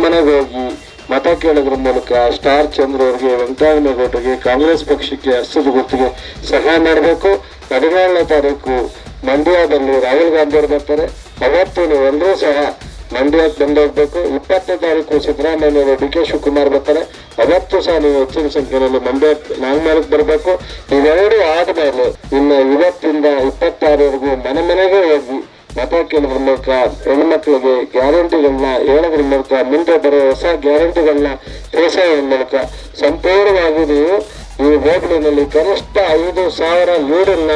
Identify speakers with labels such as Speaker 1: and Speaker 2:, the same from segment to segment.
Speaker 1: ಮನೆಗೆ ಹೋಗಿ ಮತ ಕೇಳೋದ್ರ ಮೂಲಕ ಸ್ಟಾರ್ ಚಂದ್ರ ಅವರಿಗೆ, ವೆಂಕಟರಾಮೇಗೌಡರಿಗೆ, ಕಾಂಗ್ರೆಸ್ ಪಕ್ಷಕ್ಕೆ ಹಸ್ತದ ಗುರುತಿಗೆ ಸಹಾಯ ಮಾಡಬೇಕು. 14ನೇ ತಾರೀಕು ಮಂಡ್ಯದಲ್ಲಿ ರಾಹುಲ್ ಗಾಂಧಿ ಅವರು ಬರ್ತಾರೆ. ಅವತ್ತು ನೀವೆಲ್ಲರೂ ಸಹ ಮಂಡ್ಯಕ್ಕೆ ಬಂದೋಗ್ಬೇಕು. 20ನೇ ತಾರೀಕು ಸಿದ್ದರಾಮಯ್ಯ ಡಿ ಕೆ ಶಿವಕುಮಾರ್ ಬರ್ತಾರೆ. ಅವತ್ತು ಸಹ ನೀವು ಹೆಚ್ಚಿನ ಸಂಖ್ಯೆಯಲ್ಲಿ ನಾಗಮಂಗಲಕ್ಕೆ ಬರಬೇಕು. ಇವೆರಡು ಆದ್ಮೇಲೆ ಇನ್ನು ಇವತ್ತಿಂದ 26ರವರೆಗೂ ಮನೆಗೆ ಹೋಗಿ ಮತ ಕೇಳೋದ್ರ ಮೂಲಕ ಹೆಣ್ಮಕ್ಳಿಗೆ ಗ್ಯಾರಂಟಿಗಳನ್ನ ಹೇಳೋದ್ರ ಮೂಲಕ, ಮುಂದೆ ಬರೋ ಹೊಸ ಗ್ಯಾರಂಟಿಗಳನ್ನ ಪ್ರೋತ್ಸಾಹದ ಮೂಲಕ ಸಂಪೂರ್ಣವಾಗಿ ನೀವು ಈ ಹೋಬಳಿನಲ್ಲಿ ಕನಿಷ್ಠ 5,000 ನೀರನ್ನ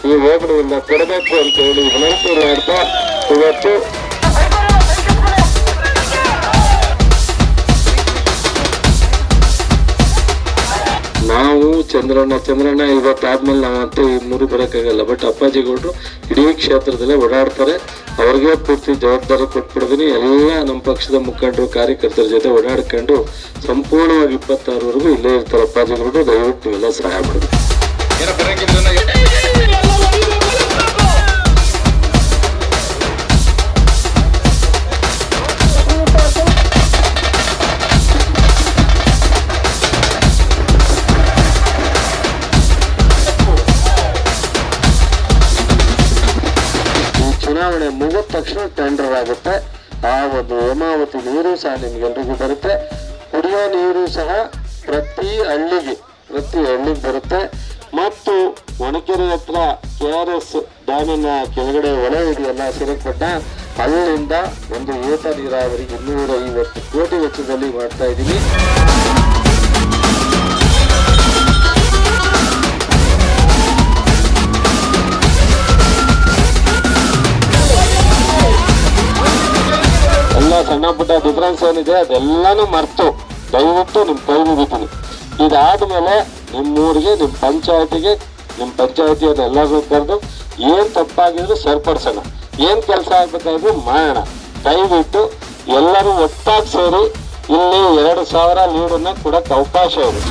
Speaker 1: ಈ ಹೋಬಳಿಯಿಂದ ಕೊಡಬೇಕು ಅಂತ ಹೇಳಿ ವಿನಂತಿ ಮಾಡ್ತಾ ಇವತ್ತು ನಾವು ಚಂದ್ರಣ್ಣ ಇವತ್ತಾದ್ಮೇಲೆ ನಾವಂತೂ ಈ ಮೂರು ಬರೋಕ್ಕಾಗಲ್ಲ. ಬಟ್ ಅಪ್ಪಾಜಿಗೌಡರು ಇಡೀ ಕ್ಷೇತ್ರದಲ್ಲೇ ಓಡಾಡ್ತಾರೆ. ಅವ್ರಿಗೆ ಪೂರ್ತಿ ಜವಾಬ್ದಾರಿ ಕೊಟ್ಬಿಡ್ತೀನಿ. ಎಲ್ಲ ನಮ್ಮ ಪಕ್ಷದ ಮುಖಂಡರು, ಕಾರ್ಯಕರ್ತರ ಜೊತೆ ಓಡಾಡ್ಕೊಂಡು ಸಂಪೂರ್ಣವಾಗಿ 26ರವರೆಗೂ ಇಲ್ಲೇ ಇರ್ತಾರೆ ಅಪ್ಪಾಜಿಗೌಡರು. ದಯವಿಟ್ಟು ನೀವೆಲ್ಲ ಸಹಾಯ ಮಾಡಿ. ಚುನಾವಣೆ ಮುಗಿದ ತಕ್ಷಣ ಟೆಂಡರ್ ಆಗುತ್ತೆ. ಆ ಒಂದು ಹೇಮಾವತಿ ನೀರು ಸಹ ನಿಮ್ಗೆಲ್ರಿಗೂ ಬರುತ್ತೆ. ಕುಡಿಯೋ ನೀರು ಸಹ ಪ್ರತಿ ಹಳ್ಳಿಗೆ ಬರುತ್ತೆ. ಮತ್ತು ಒಣಕೆರೆ ಹತ್ರ KRS ಡ್ಯಾಮಿನ ಕೆಳಗಡೆ ಹೊಳೆ ಇದೆಯಲ್ಲ, ಸಿರಕಪಟ್ಟಣ, ಅಲ್ಲಿಂದ ಒಂದು ಏತ ನೀರಾವರಿಗೆ 250 ಕೋಟಿ ವೆಚ್ಚದಲ್ಲಿ ಮಾಡ್ತಾ ಇದ್ದೀವಿ. ಸಣ್ಣ ಪುಟ್ಟ ಡಿಫ್ರೆನ್ಸ್ ಏನಿದೆ ಅದೆಲ್ಲಾನು ಮರ್ತು ದಯವಿಟ್ಟು ನಿಮ್ ಕೈ ಮುಗಿತೀನಿ. ಇದಾದ್ಮೇಲೆ ನಿಮ್ಮೂರಿಗೆ, ನಿಮ್ಮ ಪಂಚಾಯತಿಯನ್ನು ಎಲ್ಲರೂ ಕರೆದು ಏನ್ ತಪ್ಪಾಗಿದ್ರು ಸರಿಪಡಿಸೋಣ, ಏನ್ ಕೆಲಸ ಆಗ್ಬೇಕಾದ್ರು ಮಾಡೋಣ. ದಯವಿಟ್ಟು ಎಲ್ಲರೂ ಒಟ್ಟಾಗಿ ಸೇರಿ ಇಲ್ಲಿ 2,000 ಲೀಡನ್ನ ಕೊಡಕ್ಕೆ ಅವಕಾಶ ಇದೆ.